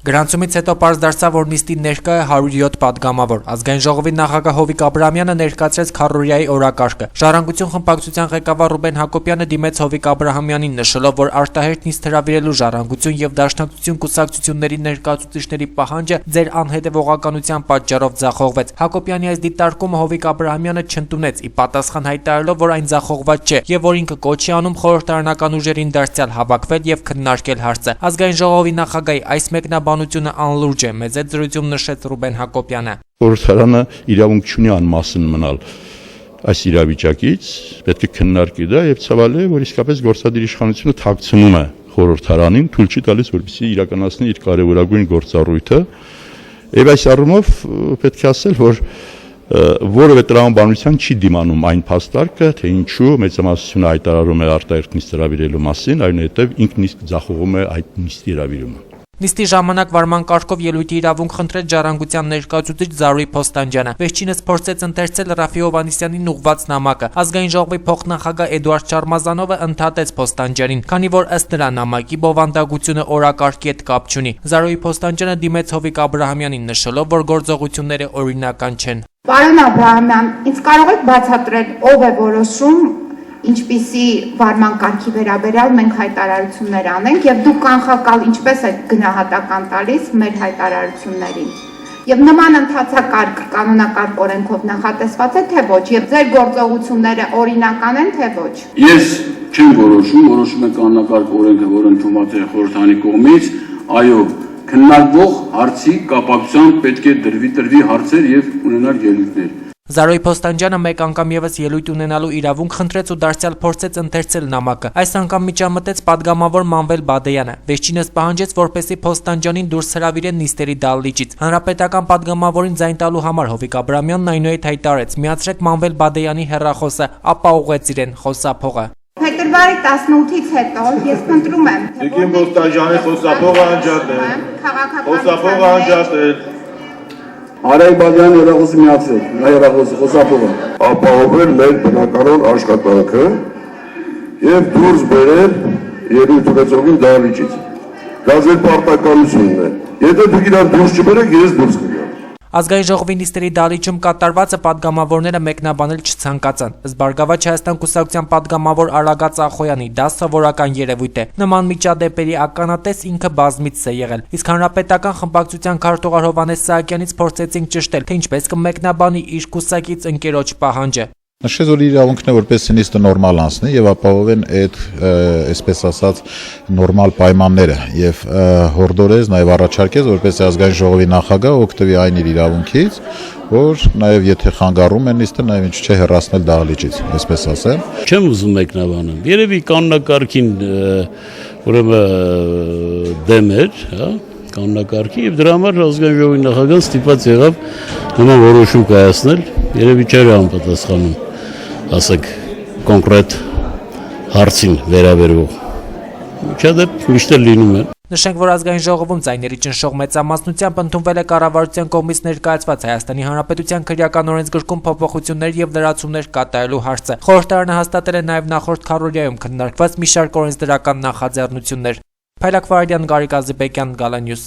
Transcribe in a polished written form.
Գրանցումից հետո պարզ դարձավ, որ նիստի ներկա է 107 պատգամավոր։ Ազգային ժողովի նախագահ Հովիկ Աբրահամյանը ներկայացրեց քառօրյայի օրակարգը։ Ժառանգություն խմբակցության ղեկավար Ռուբեն Հակոբյանը դիմեց Հովիկ Աբրահամյանին, նշելով, որ արտահերթ նիստ հրավիրելու Ժառանգություն եւ Դաշնակցություն կուսակցությունների ներկայացուցիչների պահանջը ձեր անհետևողականության պատճառով ձախողվեց։ Հակոբյանի այս դիտարկումը Հովիկ Աբրահամյանը չընդունեց, ի պատասխան հայտարարելով, որ այն ձախողված չէ եւ որ ինքը կոչ է անում խորհրդարանական ուժերին դարձյալ հավաքվել եւ քննարկել հարցը։ Ազգային ժողովի նախագահի այս մեկնաբանությունը անլուրջ է, մեծ զրույցում նշեց Ռուբեն Հակոբյանը։ Խորհրդարանը իրավունք չունի անմասն մնալ այս իրավիճակից, պետք է քննարկի դա եւ ցավալի է, որ իսկապես գործադիր իշխանությունը թաքցնում է խորհրդարանին, թույլ չի տալիս, որպեսզի իրականացնի իր կարևորագույն գործառույթը։ Եվ այս առումով պետք է ասել, որ որևէ տրամաբանության չի դիմանում այն փաստարկը, թե ինչու մեծամասնությունը հայտարարում է արտահերթ նիստ հրավիրելու մասին, այնուհետև ինքն իսկ ձախողում է այդ նիստի հրավիրումը։ Նիստի ժամանակ վարման կարգով ելույթի իրավունք խնդրեց Ժառանգության ներկայացուցիչ Զարուհի Փոստանջյանը։ Վերջինս փորձեց ընթերցել Ռաֆի Հովհաննիսյանին ուղղված նամակը։ Ազգային ժողովի փոխնախագահ Էդուարդ Շարմազանովը ընդհատեց Փոստանջյանին, քանի որ ըստ նրա նամակի բովանդակությունը օրակարգի հետ կապ չունի։ Զարուհի Փոստանջյանը դիմեց Հովիկ Աբրահամյանին, նշելով, որ գործողությունները օրինական չեն։ Պարոն Աբրահամյան, ինձ կարող եք բացատրել, ով է որոշում ինչպիսի վարման կարգի վերաբերյալ մենք հայտարարություններ անենք եւ դուք կանխակալ ինչպես եք գնահատական տալիս մեր հայտարարություններին։ Եւ նման ընթացակարգ կանոնակարգ օրենքով նախատեսված է թե ոչ եւ ձեր գործողությունները օրինական են թե ոչ։ Ես չեմ որոշում է կանոնակարգ օրենքը, որ ընդունված է խորհրդարանի կողմից, այո, քննարկվող հարցի կապակցությամբ պետք է դրվի հարցեր եւ ունենալ ելույթներ։ Զարուհի Փոստանջյանը մեկ անգամ եւս ելույթ ունենալու իրավունք խնդրեց ու դարձյալ փորձեց ընթերցել նամակը։ Այս անգամ միջամտեց падգամավոր Մանվել Բադեյանը։ Վերջինս պահանջեց, որպեսզի Փոստանջյանին դուրս հրավիրեն նիստերի դահլիճից։ Հանրապետական падգամավորին ձայն տալու համար Հովիկ Աբրահամյանն այնուհետ հայտարարեց. «Միացրեք Մանվել Բադեյանի հեռախոսը», ապա ուղղեց իրեն խոսափողը։ Փետրվարի 18-ից հետո ես խնդրում եմ Տիկին Փոստանջյանի խոսափողը անջատել։ Խոսափողը անջատել։ Արայ Բադյանի հեռախոսը միացրեք, նա հեռախոսը խոսափողը։ Ապահովել մեր բնականոն աշխատանքը եւ դուրս բերել ելույթ ունեցողին դահլիճից։ Դա ձեր պարտականությունն է։ Եթե դուք իրան դուրս չբերեք, ես դուրս կգամ։ Ազգային ժողովի նիստերի դահլիճում կատարվածը падգամավորները մեկնաբանել չցանկացան։ Ըստ Բարգավաճ Հայաստան կուսակցության падգամավոր Արագած Ախոյանի դա սովորական երևույթ է։ Նման միջադեպերի ականատես ինքը բազմիցս է եղել։ Իսկ հանրապետական խմբակցության քարտուղար Հովհաննես Սահակյանից փորձեցինք ճշտել, թե ինչպես կմեկնաբանի իր կուսակից ընկերոջ պահանջը։ Նշեց, որ իրավունքն է, որպես նիստը նորմալ անցնի եւ ապահովեն այդ, այսպես ասած, նորմալ պայմանները եւ հորդորեց նաեւ առաջարկեց, որպես ազգային ժողովի նախագահ օգտվի այն իր իրավունքից, որ նաեւ եթե խանգարում են նիստը, նաեւ ինչ չէ հեռացնել դահլիճից, այսպես ասեմ։ Չեմ ուզում մեկնաբանել։ Երևի կանոնակարգին ուրեմն դեմ էր, հա, կանոնակարգի եւ դրա համար ազգային ժողովի նախագահն ստիպված եղավ նման որոշում կայացնել, երևի չէր անպատասխանում, ասենք կոնկրետ հարցին վերաբերող։ Միջադեպ միշտ լինում է։ Նշենք, որ ազգային ժողովում ձայների ճնշող մեծամասնությամբ ընդունվել է կառավարության կողմից ներկայացված Հայաստանի Հանրապետության քրեական օրենսգրքում փոփոխություններ եւ լրացումներ կատարելու հարցը։ Խորհրդարանը հաստատել է նաեւ նախորդ քառօրյայում քննարկված մի շարք օրենսդրական նախաձեռնություններ։ Փայլակ Վարդյան, Գարիկ Ազիբեկյան, Գալանյուս։